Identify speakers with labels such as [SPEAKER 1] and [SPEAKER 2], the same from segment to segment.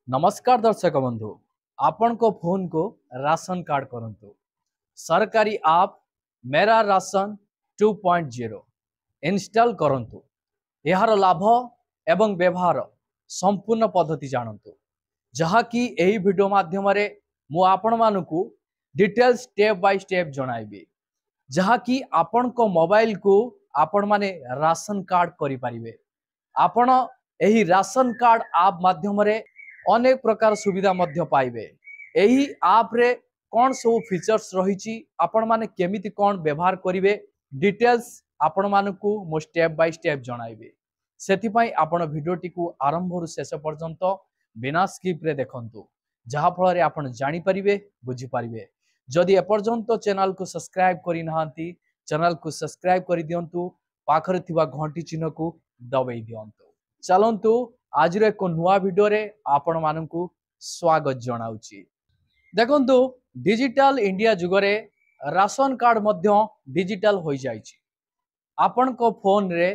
[SPEAKER 1] नमस्कार दर्शक बंधु, आपण को फोन को राशन कार्ड करंतु सरकारी आप मेरा राशन 2.0 इंस्टॉल करंतु यार लाभ एवं व्यवहार संपूर्ण पद्धति जानतु जहाँकि एही वीडियो माध्यम रे मु आपण मानकु डिटेल स्टेप बाय स्टेप जणाइबी जहाँकि आपण को मोबाइल को आपण माने राशन कार्ड करि परिबे। आपण एही राशन कार्ड आप माध्यम रे अनेक प्रकार सुविधा मध्य पाइबे। एही आप रे कौन सब फीचर्स रही आपण माने केमिति कौन व्यवहार करिवे डिटेल्स आपण मानकु मो स्टेप बाय स्टेप जणाइबे। सेथिपाई आपण वीडियोटी को आरंभ रु शेष पर्यंत बिना स्किप रे देखंतु जहा फल रे आपण जानि परिबे बुझी परिबे। जदि एपर्यंत चैनल को सब्सक्राइब करि नहांती चैनल को सब्सक्राइब करि दियंतु पाखरे थिबा घंटी चिन्ह को दबाई दियंतु। चलंतु आज एक नुआ वीडियो रे आपण मानकु स्वागत जनाउची। देखंतु डिजिटल इंडिया जुग रे राशन कार्ड मध्य डिजिटल हो जाइछि। आपण को फोन रे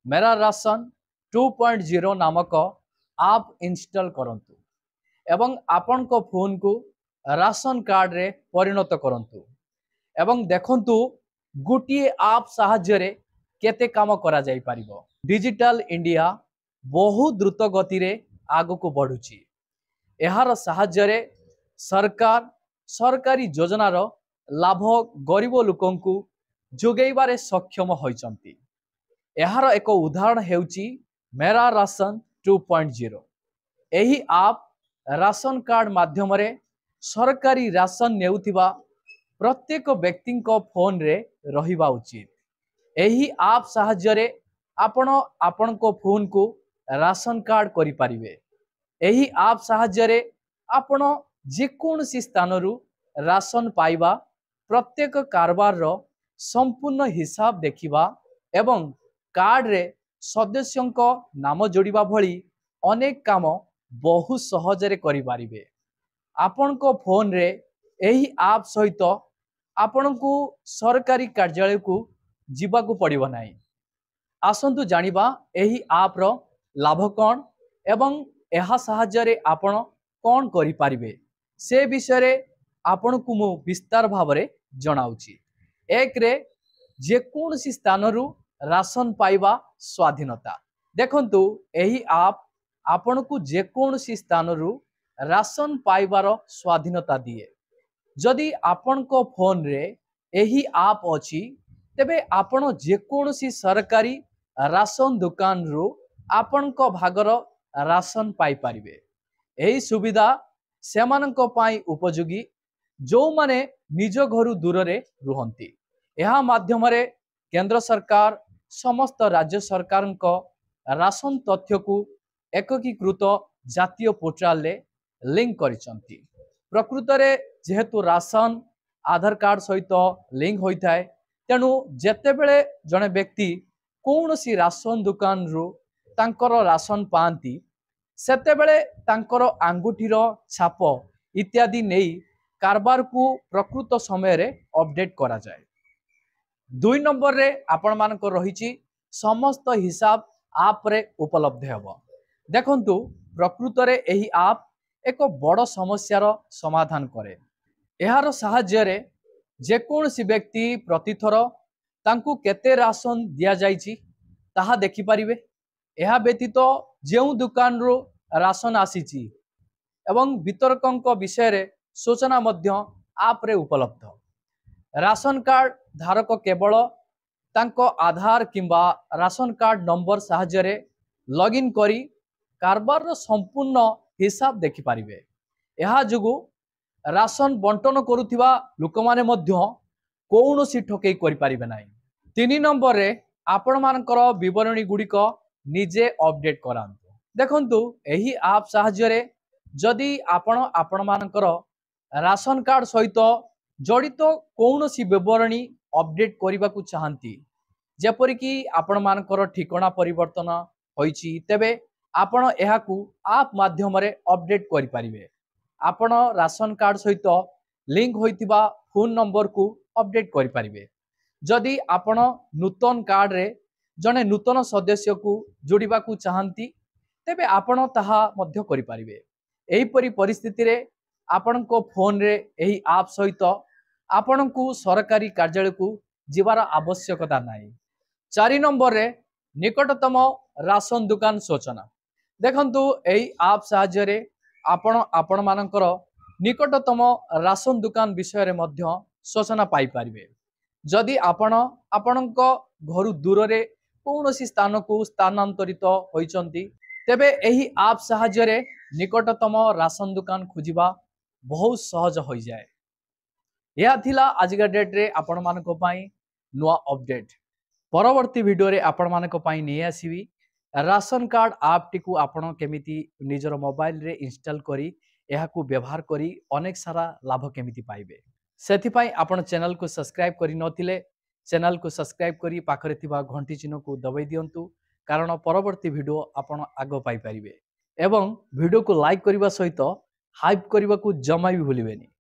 [SPEAKER 1] मेरा राशन 2.0 नामक आप इंस्टॉल करंतु एवं आपण को फोन को राशन कार्ड रे परिणत करंतु एवं देखंतु गोटे आप साहाय्य रे केते काम करा जाई परिबो। डिजिटल इंडिया बहुत द्रुत गति रे आगो को बढ़ुची। एहार साहाय्य रे सरकार सरकारी योजनार लाभ गरीब लोकंकु जोगैबारे सक्षम होइचंती। एहार एक उदाहरण हेउची मेरा राशन 2.0। एही आप राशन कार्ड माध्यम रे सरकारी राशन नेउथिबा प्रत्येक व्यक्ति को फोन रे रहिबा उचित। एही आप साहाय्य रे आपण को फोन को राशन कार्ड करि परिबे। एही आप साहाय्य रे आपण जेकोनसी स्थान रु राशन पाइबा प्रत्येक कारबार रो संपूर्ण हिसाब देखिबा एवं कार्ड रे सदस्यों को नाम जोड़िबा भली अनेक काम बहुत सहज रे करि परिबे। आपण को फोन रे एही आप सहित आपण को सरकारी कार्यालय को जीवा को पड़िबो नाही। आसंतु जानिबा एही आप रो लाभ कौन एवं एहा साहाय्य रे आपण कौन करि परिबे से विषय रे आपण को मु विस्तार भाव रे जणाउची। एक रे जे कोनसी स्थान रु राशन पाइबा स्वाधीनता। देखंतु एही आप आपण को जे कोनसी स्थान रु राशन पाइबार स्वाधीनता दिए। जदि आपण को फोन रे एही आप अछि तेबे आपण जे कोनसी सरकारी राशन दुकान रु आपण को भागर राशन पाई परिबे। एही सुविधा सेमानंको पाई उपयोगी जो माने निज घरु दूर रे रुहंती। एहा माध्यम रे केंद्र सरकार समस्त राज्य सरकार को राशन तथ्य को एकीकृत जातीय पोर्टाल ले लिंक करिसंती। प्रकृत रे जेहेतु राशन आधार कार्ड सहित लिंक होइथाय तेनु जेते बेले जने व्यक्ति कोनोसी राशन दुकान रु तांकर राशन पांती सेते बेले तांकर आंगुठीर छाप इत्यादि नेई कारबार को प्रकृत समय रे अपडेट करा जाए। 2 नंबर रे आपण मानको रहिची समस्त हिसाब आप रे उपलब्ध हेबो। देखंतु प्रकृत रे एही आप एक बड़ समस्यार समाधान करे। एहार साहाय्य रे जे कोनसी व्यक्ति प्रतिथर तांकु केते राशन दिया जाइची ताहा देखि परिबे। एहा व्यतीत जेउ दुकान रो राशन आसीची एवं वितरकंक विषय रे सूचना मध्य आप रे उपलब्ध। राशन कार्ड धारक केवल तांको आधार किंबा राशन कार्ड नंबर साहाय्य रे लॉगिन करी कारबार रो संपूर्ण हिसाब देखि परिबे। एहा जुगु राशन बंटन करुथिबा लोक माने मध्य कोनोसी ठकेई करि परिबे नाही। 3 नंबर रे आपण मानकर विवरणी गुड़िक निजे अपडेट करांतु। देखंतु एही आप साहाय्य रे जदि आपण मानकर राशन कार्ड सहित जड़ित कोनोसी विवरणी अपडेट करबा को चाहंती जेपरि कि आपण मानकर ठिकाना परिवर्तन होईची तेबे आपण एहाकू आप माध्यम रे अपडेट करि परिबे। आपण राशन कार्ड सहित लिंक होइतिबा फोन नंबर को अपडेट करि परिबे। जदि आपण नूतन कार्ड रे जने नूतन सदस्य को जोड़िबा को चाहंती तेबे आपण ताहा मध्य करि परिबे। एहीपरि परिस्थिति रे आपणको फोन रे एही आप सहित आपणको सरकारी कार्यालय को जीवार आवश्यकता नाही। 4 नंबर रे निकटतम राशन दुकान सूचना देखंतु एही आप साहाय्य रे आपण मानकर निकटतम राशन दुकान विषय रे मध्य सूचना पाई परिबे। जदि आपणको घर दूर रे कौनसी स्थान को स्थानांतरित होइचंती तेबे एही आप साहाय्य रे निकटतम राशन दुकान खोजिबा बहुत सहज हो जाए। यह थिला आजिका डेट रे आपण मानको पाई नुआ अपडेट। परवर्ती वीडियो रे आपण मानको पाई नै आसीबी राशन कार्ड आप टिकु आपण केमिति निजर मोबाइल रे इंस्टॉल करी एहाकू व्यवहार करी अनेक सारा लाभ केमिति पाइबे। सेथिपाई आपण चैनल को सब्सक्राइब करी नथिले चैनल को सब्सक्राइब करी पाखरे थिबा घंटी चिन्ह को दबाई दियंतु कारण परवर्ती वीडियो आपण आगो पाई परिबे। एवं वीडियो को लाइक करने सहित हाइप करने को जमा भी भूलिबेनी।